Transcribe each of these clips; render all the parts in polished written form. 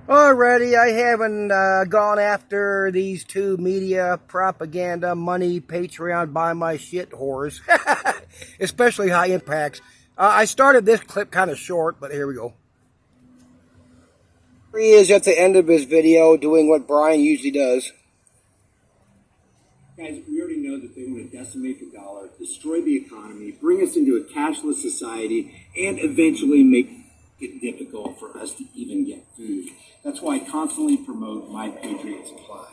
Alrighty, I haven't gone after these two media propaganda money Patreon buy my shit whores, especially High Impacts. I started this clip kind of short, but here we go. Here he is at the end of his video doing what Brian usually does. Guys, we already know that they want to decimate the dollar, destroy the economy, bring us into a cashless society, and eventually make it difficult for us to even get food. That's why I constantly promote My Patriot Supply.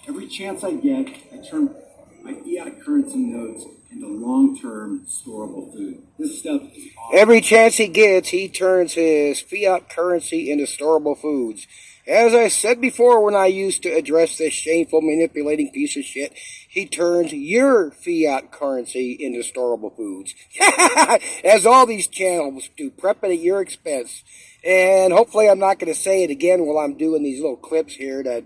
Every chance I get, I turn my fiat currency notes into long-term storable food. This stuff is awesome. Every chance he gets, he turns his fiat currency into storable foods. As I said before when I used to address this shameful, manipulating piece of shit, he turns your fiat currency into storable foods. As all these channels do, prep it at your expense. And hopefully I'm not going to say it again while I'm doing these little clips here that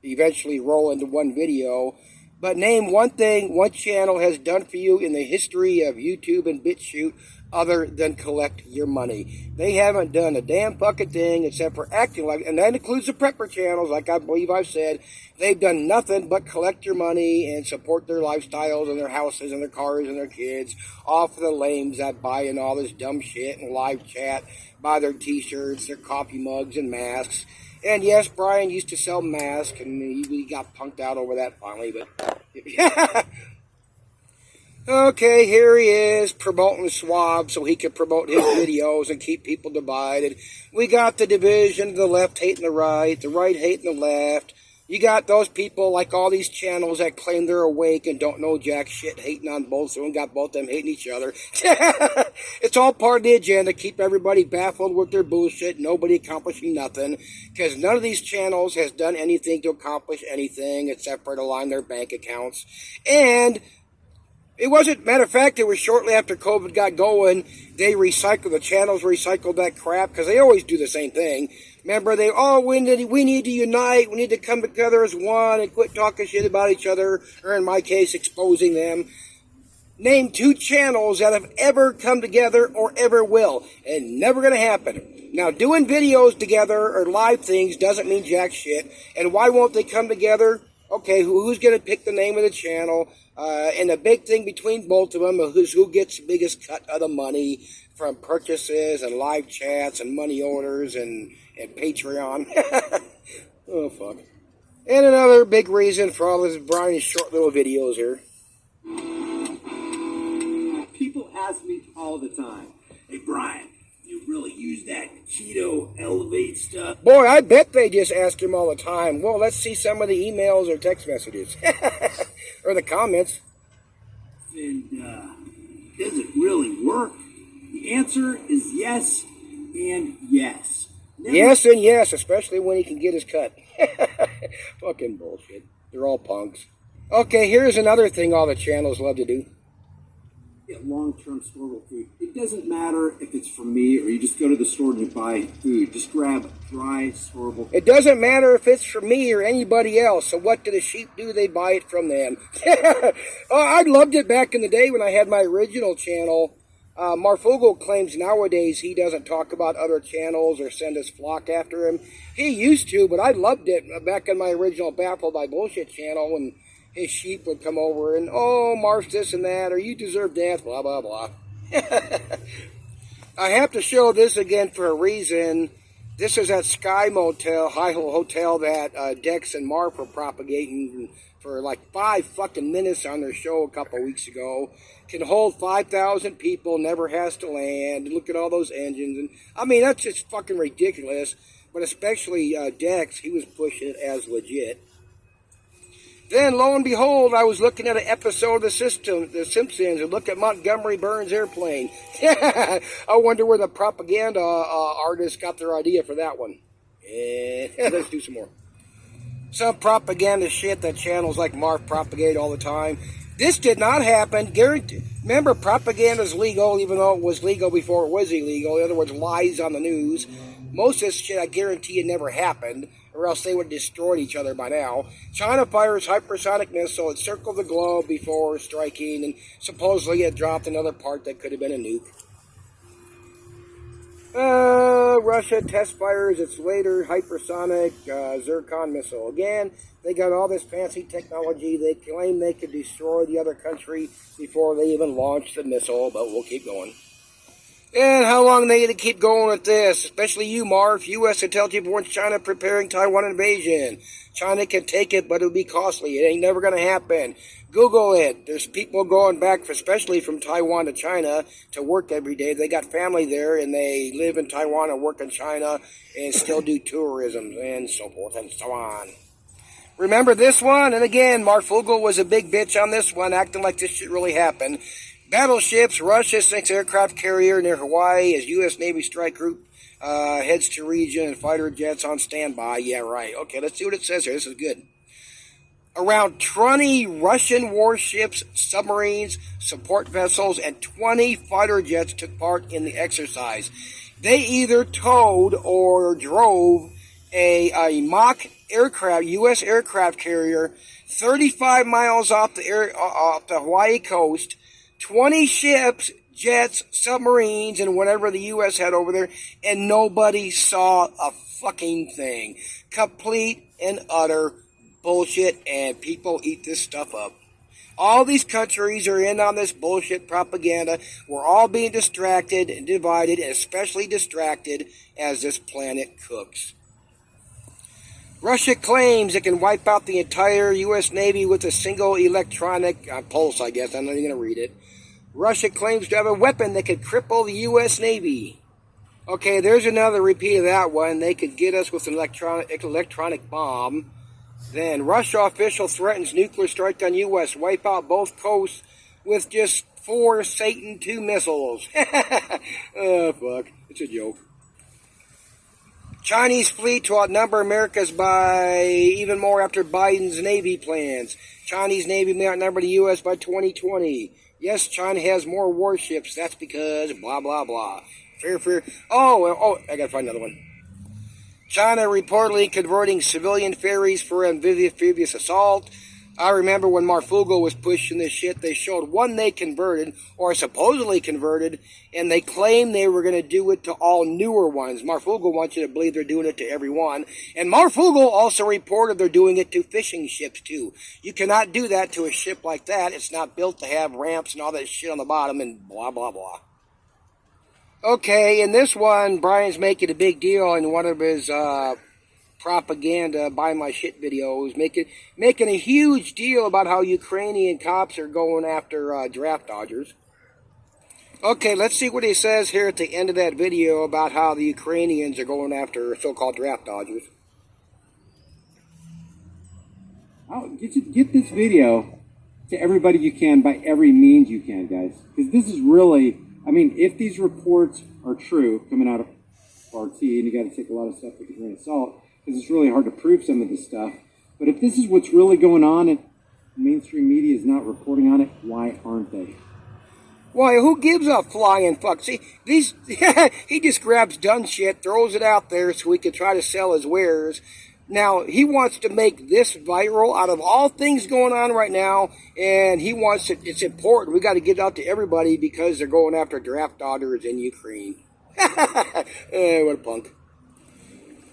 eventually roll into one video. But name one thing one channel has done for you in the history of YouTube and BitChute other than collect your money. They haven't done a damn fucking thing except for acting like, and that includes the prepper channels, like I believe I've said. They've done nothing but collect your money and support their lifestyles and their houses and their cars and their kids off of the lames that buy in all this dumb shit and live chat, buy their t-shirts, their coffee mugs and masks. And yes, Brian used to sell masks, and he got punked out over that finally, but okay, here he is promoting Schwab so he can promote his videos and keep people divided. We got the division, the left hating the right hating the left. You got those people like all these channels that claim they're awake and don't know jack shit, hating on both, so we got both of them hating each other. It's all part of the agenda, keep everybody baffled with their bullshit, nobody accomplishing nothing, because none of these channels has done anything to accomplish anything except for to line their bank accounts. And it wasn't, matter of fact, it was shortly after COVID got going, the channels recycled that crap, because they always do the same thing. Remember, we need to unite, we need to come together as one and quit talking shit about each other, or in my case, exposing them. Name two channels that have ever come together or ever will, and never going to happen. Now, doing videos together or live things doesn't mean jack shit, and why won't they come together? Okay, who's going to pick the name of the channel? And the big thing between both of them is who gets the biggest cut of the money from purchases and live chats and money orders and Patreon. Oh, fuck. And another big reason for all this Brian's short little videos here. People ask me all the time, hey, Brian, you really use that Keto Elevate stuff? Boy, I bet they just ask him all the time. Well, let's see some of the emails or text messages. Or the comments. And does it really work? The answer is yes and yes. Yes and yes, especially when he can get his cut. Fucking bullshit. They're all punks. Okay, here's another thing all the channels love to do. Get long-term storable food. It doesn't matter if it's from me or you just go to the store and you buy food. Just grab dry, storable food. It doesn't matter if it's from me or anybody else. So what do the sheep do? They buy it from them. I loved it back in the day when I had my original channel. Marfugo claims nowadays he doesn't talk about other channels or send his flock after him. He used to, but I loved it back in my original Baffled by Bullshit channel when his sheep would come over and, oh, Marf's this and that, or you deserve death, blah, blah, blah. I have to show this again for a reason. This is that Sky Motel, hotel that Dex and Marf were propagating for like 5 fucking minutes on their show a couple weeks ago. Can hold 5,000 people, never has to land. Look at all those engines. And I mean, that's just fucking ridiculous. But especially Dex, he was pushing it as legit. Then, lo and behold, I was looking at an episode of The Simpsons, and look at Montgomery Burns' airplane. I wonder where the propaganda artists got their idea for that one. Let's do some more. Some propaganda shit that channels like Mark propagate all the time. This did not happen. Remember, propaganda is legal, even though it was legal before it was illegal. In other words, lies on the news. Most of this shit, I guarantee it never happened, or else they would have destroyed each other by now. China fires hypersonic missile. It circled the globe before striking, and supposedly it dropped another part that could have been a nuke. Russia test fires its later hypersonic Zircon missile. Again, they got all this fancy technology. They claim they could destroy the other country before they even launch the missile, but we'll keep going. And how long are they going to keep going with this? Especially you, Marv. U.S. intelligence warns China preparing Taiwan invasion. China can take it, but it'll be costly. It ain't never going to happen. Google it. There's people going back, especially from Taiwan to China, to work every day. They got family there, and they live in Taiwan and work in China and still do tourism and so forth and so on. Remember this one? And again, Mark Fogel was a big bitch on this one, acting like this shit really happened. Battleships, Russia sinks aircraft carrier near Hawaii as U.S. Navy strike group heads to region and fighter jets on standby. Yeah, right. Okay, let's see what it says here. This is good. Around 20 Russian warships, submarines, support vessels, and 20 fighter jets took part in the exercise. They either towed or drove a mock aircraft, U.S. aircraft carrier, 35 miles off the Hawaii coast, 20 ships, jets, submarines, and whatever the U.S. had over there, and nobody saw a fucking thing. Complete and utter bullshit, and people eat this stuff up. All these countries are in on this bullshit propaganda. We're all being distracted and divided, and especially distracted as this planet cooks. Russia claims it can wipe out the entire U.S. Navy with a single electronic pulse, I guess. I'm not even going to read it. Russia claims to have a weapon that could cripple the U.S. Navy. Okay, there's another repeat of that one. They could get us with an electronic bomb. Then, Russia official threatens nuclear strike on U.S. Wipe out both coasts with just 4 Satan II missiles. Oh, fuck. It's a joke. Chinese fleet to outnumber America's by even more after Biden's Navy plans. Chinese Navy may outnumber the U.S. by 2020. Yes, China has more warships. That's because blah, blah, blah. Fear. Oh, I gotta find another one. China reportedly converting civilian ferries for amphibious assault. I remember when Marfugo was pushing this shit, they showed one they converted, or supposedly converted, and they claimed they were going to do it to all newer ones. Marfugo wants you to believe they're doing it to every one. And Marfugo also reported they're doing it to fishing ships, too. You cannot do that to a ship like that. It's not built to have ramps and all that shit on the bottom and blah, blah, blah. Okay, in this one, Brian's making a big deal in one of his propaganda, buy my shit videos, making a huge deal about how Ukrainian cops are going after draft dodgers. Okay, let's see what he says here at the end of that video about how the Ukrainians are going after so-called draft dodgers. Get this video to everybody you can by every means you can, guys. Because this is really, I mean, if these reports are true, coming out of RT, and you got to take a lot of stuff with a grain of salt, because it's really hard to prove some of this stuff. But if this is what's really going on and mainstream media is not reporting on it, why aren't they? Why, who gives a flying fuck? See, he just grabs done shit, throws it out there so he can try to sell his wares. Now, he wants to make this viral out of all things going on right now, and he wants it, it's important. We got to get it out to everybody because they're going after draft dodgers in Ukraine. What a punk.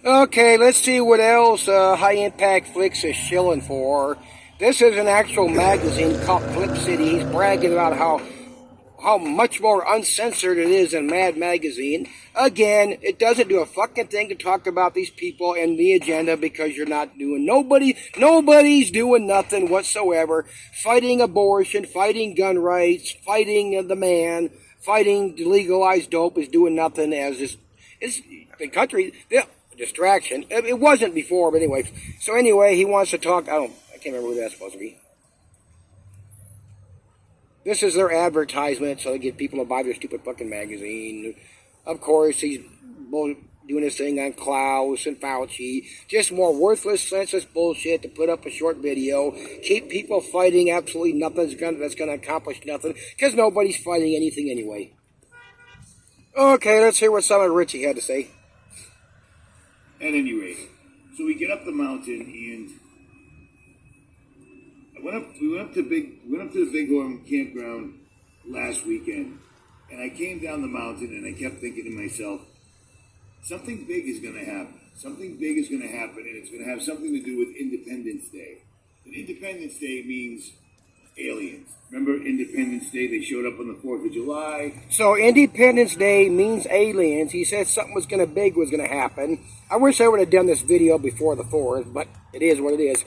Okay, let's see what else Highimpactflix is shilling for. This is an actual magazine called Clip City. He's bragging about how much more uncensored it is than Mad Magazine. Again, it doesn't do a fucking thing to talk about these people and the agenda because you're not doing, nobody's doing nothing whatsoever. Fighting abortion, fighting gun rights, fighting the man, fighting legalized dope is doing nothing as this, it's the country, yeah. Distraction. It wasn't before, but anyway. So anyway, he wants to talk. I can't remember who that's supposed to be. This is their advertisement, so they get people to buy their stupid fucking magazine. Of course, he's doing this thing on Klaus and Fauci. Just more worthless, senseless bullshit to put up a short video. Keep people fighting absolutely nothing that's going to accomplish nothing, because nobody's fighting anything anyway. Okay, let's hear what some of Richie had to say. At any rate, so we get up the mountain and we went up to the Big Horn campground last weekend, and I came down the mountain and I kept thinking to myself, something big is going to happen. Something big is going to happen, and it's going to have something to do with Independence Day. And Independence Day means aliens. Remember Independence Day? They showed up on the 4th of July. So Independence Day means aliens. He said something was going to happen. I wish I would have done this video before the 4th, but it is what it is.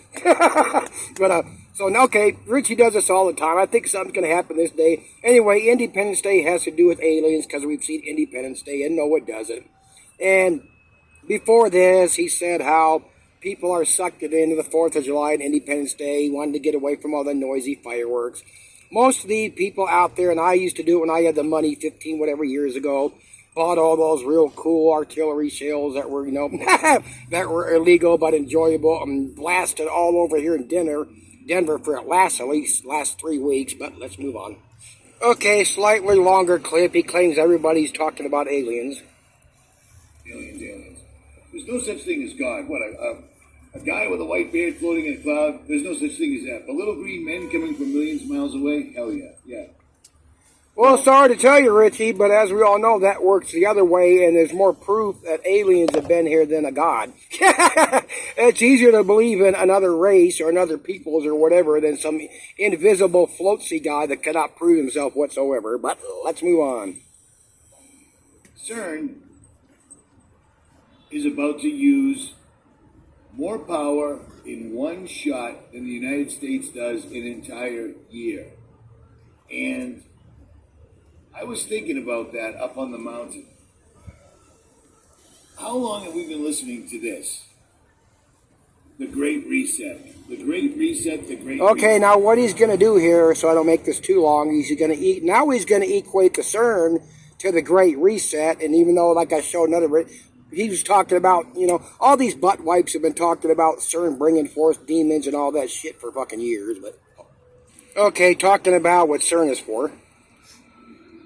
But okay, Richie does this all the time. I think something's going to happen this day. Anyway, Independence Day has to do with aliens because we've seen Independence Day, and no, it doesn't. And before this, he said how people are sucked into the 4th of July and Independence Day, wanting to get away from all the noisy fireworks. Most of the people out there, and I used to do it when I had the money 15 whatever years ago, bought all those real cool artillery shells that were, that were illegal but enjoyable, and blasted all over here in Denver for at least 3 weeks, but let's move on. Okay, slightly longer clip. He claims everybody's talking about aliens. Aliens. There's no such thing as God. What, a guy with a white beard floating in a cloud? There's no such thing as that. But little green men coming from millions of miles away? Hell yeah. Yeah. Well, sorry to tell you, Richie, but as we all know, that works the other way, and there's more proof that aliens have been here than a god. It's easier to believe in another race or another peoples or whatever than some invisible floatsy guy that cannot prove himself whatsoever. But let's move on. CERN is about to use more power in one shot than the United States does in an entire year. And I was thinking about that up on the mountain. How long have we been listening to this? The Great Reset. The Great Reset, the Great Okay, Reset. now what he's going to do here, so I don't make this too long, he's going to equate the CERN to the Great Reset, and even though, like I showed another, he was talking about, all these butt wipes have been talking about CERN bringing forth demons and all that shit for fucking years, but... Okay, talking about what CERN is for.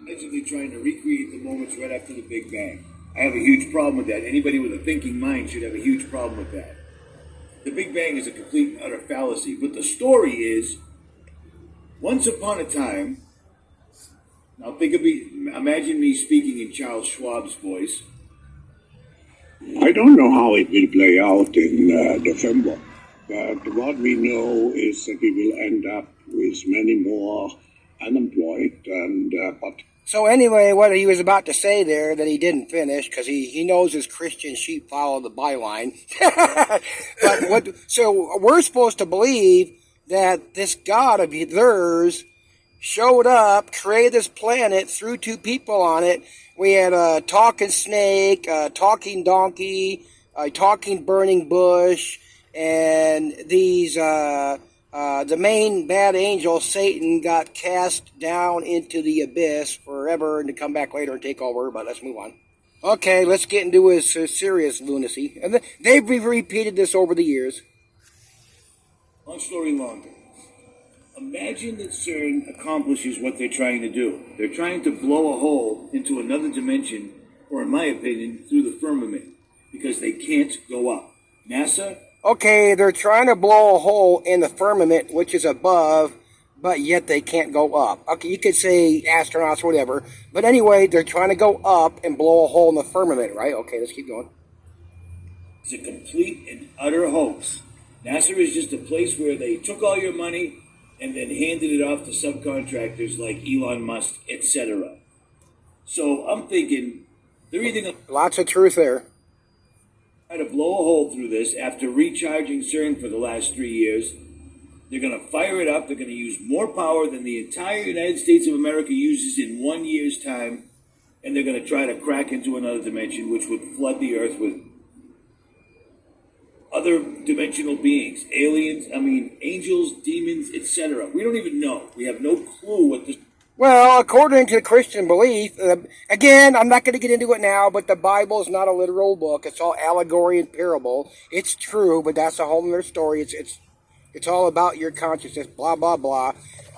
Allegedly trying to recreate the moments right after the Big Bang. I have a huge problem with that. Anybody with a thinking mind should have a huge problem with that. The Big Bang is a complete and utter fallacy. But the story is, once upon a time, now imagine me speaking in Charles Schwab's voice. I don't know how it will play out in December, but what we know is that we will end up with many more unemployed and but. So anyway, what he was about to say there that he didn't finish because he knows his Christian sheep follow the byline. So we're supposed to believe that this God of theirs showed up, created this planet, threw 2 people on it. We had a talking snake, a talking donkey, a talking burning bush, and these the main bad angel, Satan, got cast down into the abyss forever and to come back later and take over, but let's move on. Okay, let's get into his serious lunacy. And they've repeated this over the years. Long story longer. Imagine that CERN accomplishes what they're trying to do. They're trying to blow a hole into another dimension, or in my opinion, through the firmament, because they can't go up. NASA? Okay, they're trying to blow a hole in the firmament, which is above, but yet they can't go up. Okay, you could say astronauts or whatever, but anyway, they're trying to go up and blow a hole in the firmament, right? Okay, let's keep going. It's a complete and utter hoax. NASA is just a place where they took all your money and then handed it off to subcontractors like Elon Musk, etc. So I'm thinking they're either going to Lots of truth there. try to blow a hole through this after recharging CERN for the last 3 years. They're going to fire it up. They're going to use more power than the entire United States of America uses in 1 year's time. And they're going to try to crack into another dimension, which would flood the earth with other dimensional beings, aliens, angels, demons, etc. We don't even know. We have no clue what this... Well, according to Christian belief, again, I'm not going to get into it now, but the Bible is not a literal book. It's all allegory and parable. It's true, but that's a whole other story. It's all about your consciousness, blah, blah, blah.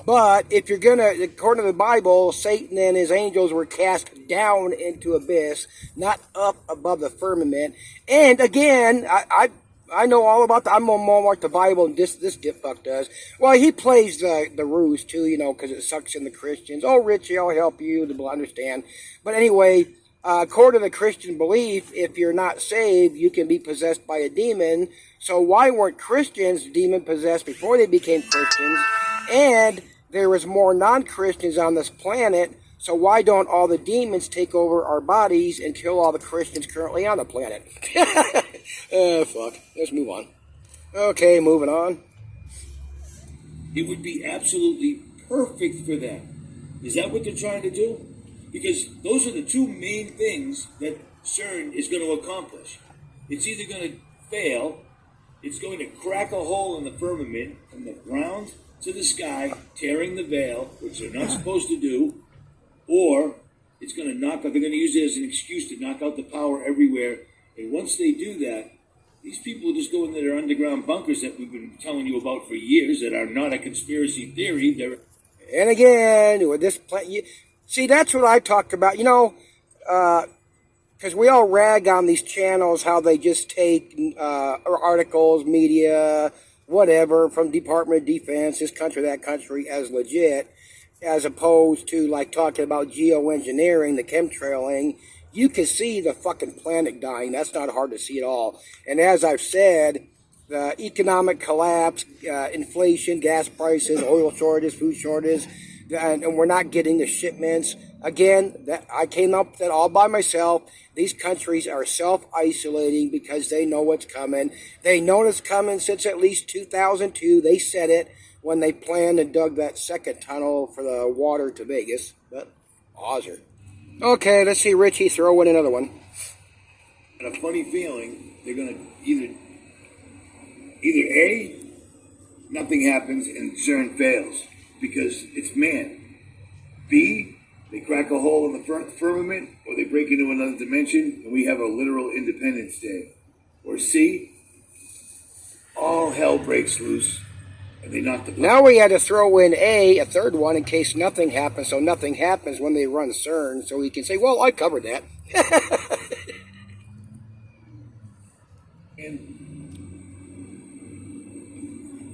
But if you're going to, according to the Bible, Satan and his angels were cast down into abyss, not up above the firmament. And again, I know all about I'm more like the Bible and this dipfuck does. Well, he plays the ruse too, because it sucks in the Christians. Oh, Richie, I'll help you to understand. But anyway, according to the Christian belief, if you're not saved, you can be possessed by a demon. So why weren't Christians demon-possessed before they became Christians? And there was more non-Christians on this planet, so why don't all the demons take over our bodies and kill all the Christians currently on the planet? Fuck. Let's move on. Okay, moving on. It would be absolutely perfect for them. Is that what they're trying to do? Because those are the two main things that CERN is going to accomplish. It's either going to fail, it's going to crack a hole in the firmament from the ground to the sky, tearing the veil, which they're not supposed to do, or it's going to they're going to use it as an excuse to knock out the power everywhere. And once they do that, these people will just go into their underground bunkers that we've been telling you about for years that are not a conspiracy theory. And again, with this see, that's what I talked about. You know, because we all rag on these channels how they just take articles, media, whatever, from Department of Defense, this country, that country, as legit, as opposed to, like, talking about geoengineering, the chemtrailing. You can see the fucking planet dying. That's not hard to see at all. And as I've said, the economic collapse, inflation, gas prices, oil shortages, food shortages, and we're not getting the shipments. Again, I came up with that all by myself. These countries are self-isolating because they know what's coming. They know it's coming since at least 2002. They said it when they planned and dug that second tunnel for the water to Vegas. But, Ozer. Okay, let's see Richie throw in another one. And a funny feeling, they're going to either A, nothing happens and CERN fails because it's man. B, they crack a hole in the firmament or they break into another dimension and we have a literal Independence Day. Or C, all hell breaks loose and they knock the... Now we had to throw in a third one in case nothing happens, so nothing happens when they run CERN, so we can say, well, I covered that. And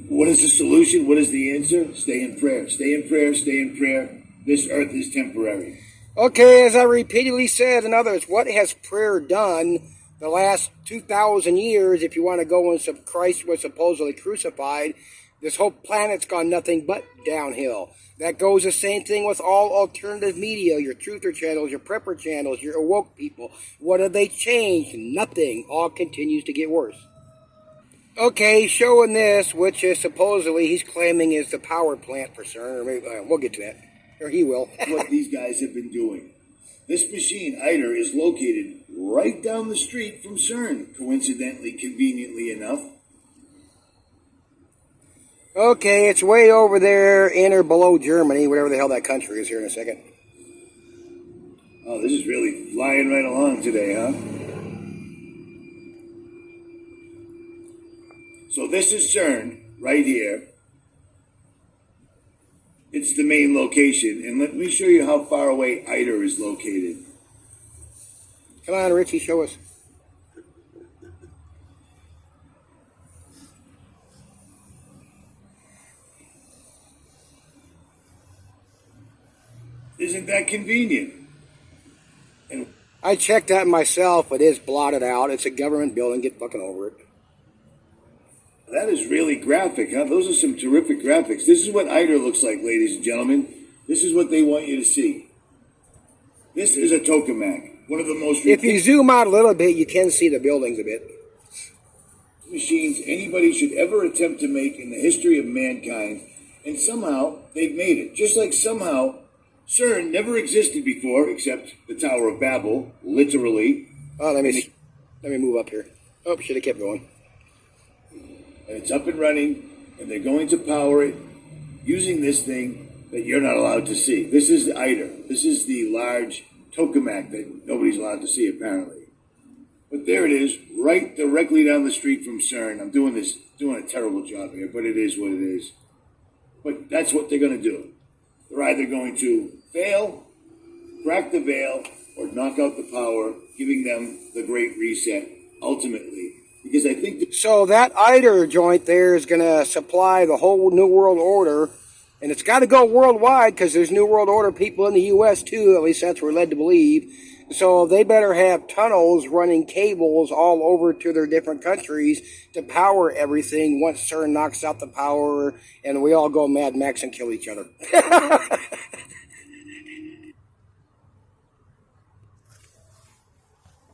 what is the solution? What is the answer? Stay in prayer. Stay in prayer. Stay in prayer. This earth is temporary. Okay, as I repeatedly said, in others, what has prayer done the last 2,000 years? If you want to go when Christ was supposedly crucified, this whole planet's gone nothing but downhill. That goes the same thing with all alternative media, your truther channels, your prepper channels, your awoke people. What have they changed? Nothing. All continues to get worse. Okay, showing this, which is supposedly he's claiming is the power plant for CERN. Or maybe, we'll get to that. Or he will. What these guys have been doing. This machine, ITER, is located right down the street from CERN, coincidentally, conveniently enough. Okay, it's way over there in or below Germany, whatever the hell that country is here in a second. Oh, this is really flying right along today, huh? So this is CERN, right here. It's the main location, and let me show you how far away ITER is located. Come on, Richie, show us. Isn't that convenient? And I checked that myself. It is blotted out. It's a government building. Get fucking over it. that is really graphic, huh? Those are some terrific graphics. This is what ITER looks like, ladies and gentlemen. This is what they want you to see. This is a tokamak, one of the most... If you zoom out a little bit, you can see the buildings a bit. ...machines anybody should ever attempt to make in the history of mankind, and somehow they've made it. Just like somehow CERN never existed before, except the Tower of Babel, literally. Oh, let me move up here. Oh, should have kept going. And it's up and running, and they're going to power it using this thing that you're not allowed to see. This is the ITER. This is the large tokamak that nobody's allowed to see, apparently. But there it is, right directly down the street from CERN. I'm doing a terrible job here, but it is what it is. But that's what they're going to do. They're either going to fail, crack the veil, or knock out the power, giving them the Great Reset, ultimately. Because I think... So that ITER joint there is going to supply the whole New World Order, and it's got to go worldwide because there's New World Order people in the U.S. too, at least that's what we're led to believe. So they better have tunnels running cables all over to their different countries to power everything once CERN knocks out the power and we all go Mad Max and kill each other.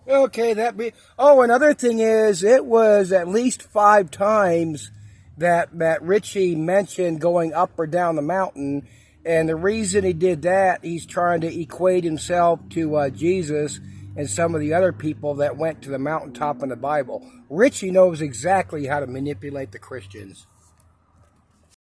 Okay, another thing is, it was at least 5 times that Richie mentioned going up or down the mountain, and the reason he did that, he's trying to equate himself to Jesus and some of the other people that went to the mountaintop in the Bible. Richie knows exactly how to manipulate the Christians.